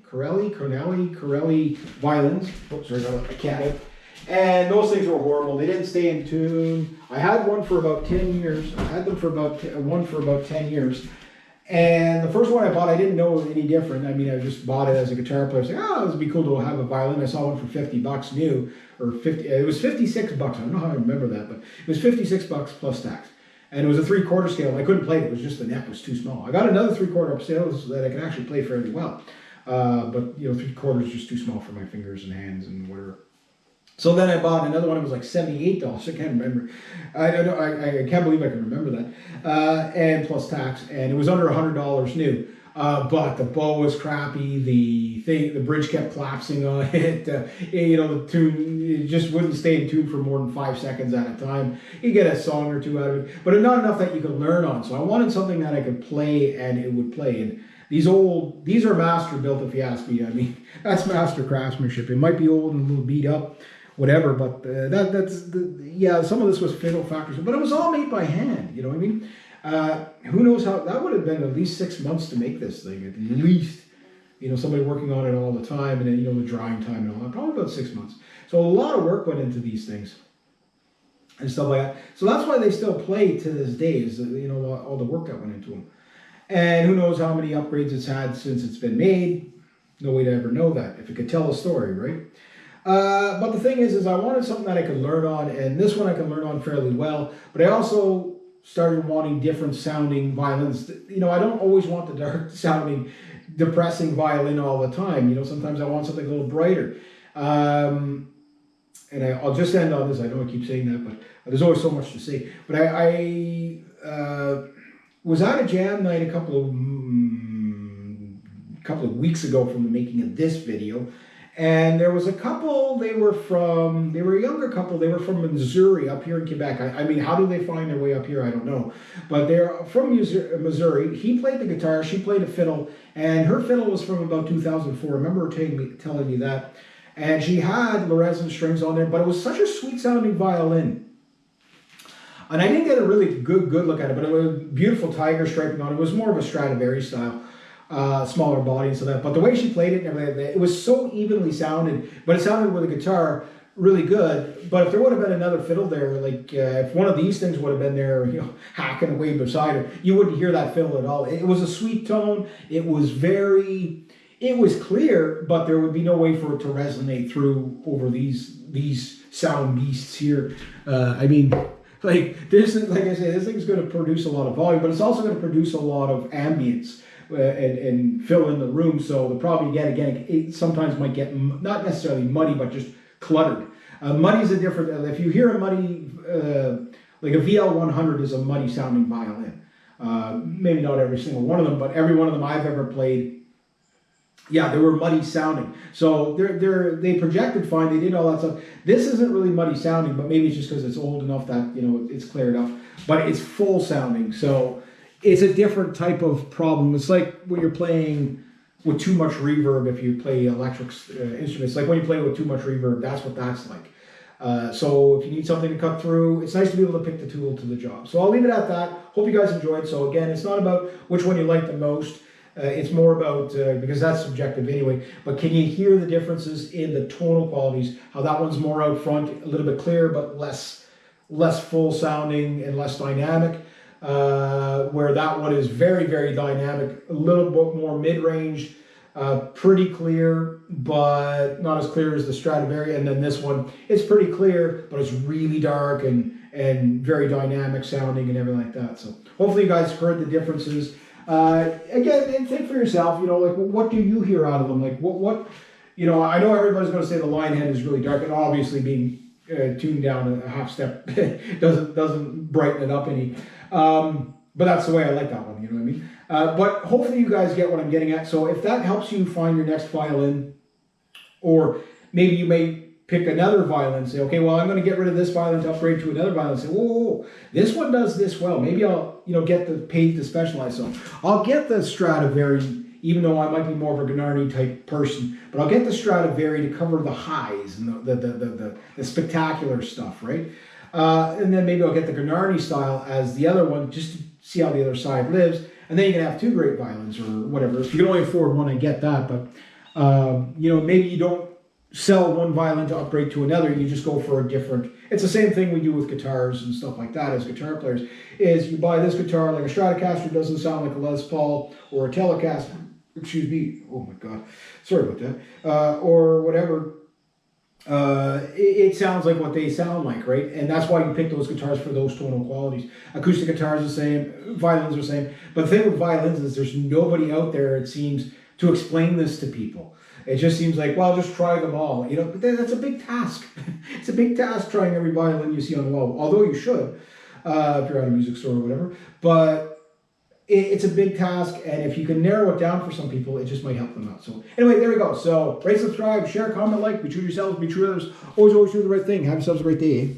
Corelli violins. Oh, sorry, I can't. And those things were horrible. They didn't stay in tune. I had one for about 10 years. I had them for about 10 years. And the first one I bought, I didn't know any different. I mean, I just bought it as a guitar player. I was like, oh, this would be cool to have a violin. I saw one for $50 new, or 50. It was $56. I don't know how I remember that, but it was $56 plus tax. And it was a 3/4 scale. I couldn't play it. It was just the neck was too small. I got another 3/4 upstairs so that I can actually play fairly well. But 3/4 is just too small for my fingers and hands and whatever. So then I bought another one. It was like $78. I can't remember. I can't believe I can remember that. And plus tax, and it was under $100 new. But the bow was crappy. The bridge kept collapsing on it. The tune, it just wouldn't stay in tune for more than 5 seconds at a time. You get a song or two out of it, but not enough that you could learn on. So I wanted something that I could play and it would play. And these are master built, if you ask me. I mean, that's master craftsmanship. It might be old and a little beat up, whatever, but some of this was fiddle factors, but it was all made by hand. You know what I mean? Who knows how that would have been at least 6 months to make this thing, at least. Somebody working on it all the time, and then the drying time and all that, probably about 6 months. So a lot of work went into these things and stuff like that. So that's why they still play to this day, is all the work that went into them. And who knows how many upgrades it's had since it's been made. No way to ever know that, if it could tell a story, right? But the thing is I wanted something that I could learn on, and this one I can learn on fairly well. But I also started wanting different sounding violins. I don't always want the dark sounding, depressing violin all the time. Sometimes I want something a little brighter. And I'll just end on this. I know I keep saying that, but there's always so much to say. But I was at a jam night a couple of weeks ago from the making of this video. And there was a couple, they were a younger couple, they were from Missouri, up here in Quebec. I mean, how do they find their way up here? I don't know. But they're from Missouri. He played the guitar, she played a fiddle, and her fiddle was from about 2004. I remember her telling me that. And she had Lorenzen strings on there, but it was such a sweet sounding violin. And I didn't get a really good look at it, but it was beautiful tiger striping on it. It was more of a Stradivarius style. Smaller body and so that, but the way she played it and everything, it was so evenly sounded, but it sounded with a guitar really good. But if there would have been another fiddle there, like if one of these things would have been there, hacking away beside her, you wouldn't hear that fiddle at all. It was a sweet tone. It was clear, but there would be no way for it to resonate through over these sound beasts here. I mean, like I say, this thing's going to produce a lot of volume, but it's also going to produce a lot of ambience. And fill in the room, so the problem you get, it sometimes might get not necessarily muddy, but just cluttered. Muddy's a different, if you hear a muddy, like a VL100 is a muddy sounding violin. Maybe not every single one of them, but every one of them I've ever played, yeah, they were muddy sounding. So they projected fine, they did all that stuff. This isn't really muddy sounding, but maybe it's just because it's old enough that, it's cleared up. But it's full sounding, so it's a different type of problem. It's like when you're playing with too much reverb, if you play electric instruments. Like when you play with too much reverb, that's what that's like. So if you need something to cut through, it's nice to be able to pick the tool to the job. So I'll leave it at that. Hope you guys enjoyed. So again, it's not about which one you like the most. It's more about, because that's subjective anyway, but can you hear the differences in the tonal qualities? How that one's more out front, a little bit clearer, but less full sounding and less dynamic. Where that one is very, very dynamic, a little bit more mid-range, pretty clear, but not as clear as the Stradivarius. And then this one, it's pretty clear, but it's really dark and very dynamic sounding and everything like that. So hopefully you guys heard the differences. Again, and think for yourself, like what do you hear out of them? Like what I know everybody's going to say the line head is really dark, and obviously being tuned down a half step doesn't brighten it up any. But that's the way I like that one, you know what I mean? But hopefully you guys get what I'm getting at. So if that helps you find your next violin, or maybe you may pick another violin, say, okay, well, I'm going to get rid of this violin to upgrade to another violin. Say, whoa, this one does this well. Maybe I'll, get the paid to specialize. So I'll get the Stradivari, even though I might be more of a Gurnani type person, but I'll get the Stradivari to cover the highs and the spectacular stuff, right? And then maybe I'll get the Gurnani style as the other one, just to see how the other side lives. And then you can have two great violins or whatever. If you can only afford one, I get that. But Maybe you don't sell one violin to upgrade to another. You just go for a different. It's the same thing we do with guitars and stuff like that as guitar players. Is you buy this guitar, like a Stratocaster doesn't sound like a Les Paul or a Telecaster. Excuse me. Oh my God. Sorry about that. Or whatever. It sounds like what they sound like, right? And that's why you pick those guitars for those tonal qualities. Acoustic guitars are the same, violins are the same. But the thing with violins is there's nobody out there, it seems, to explain this to people. It just seems like, well, just try them all. But that's a big task. It's a big task trying every violin you see on the wall. Although you should, if you're at a music store or whatever. But it's a big task, and if you can narrow it down for some people, it just might help them out. So anyway, there we go. So rate, subscribe, share, comment, like, be true to yourselves, be true to others. Always do the right thing. Have yourselves a great day.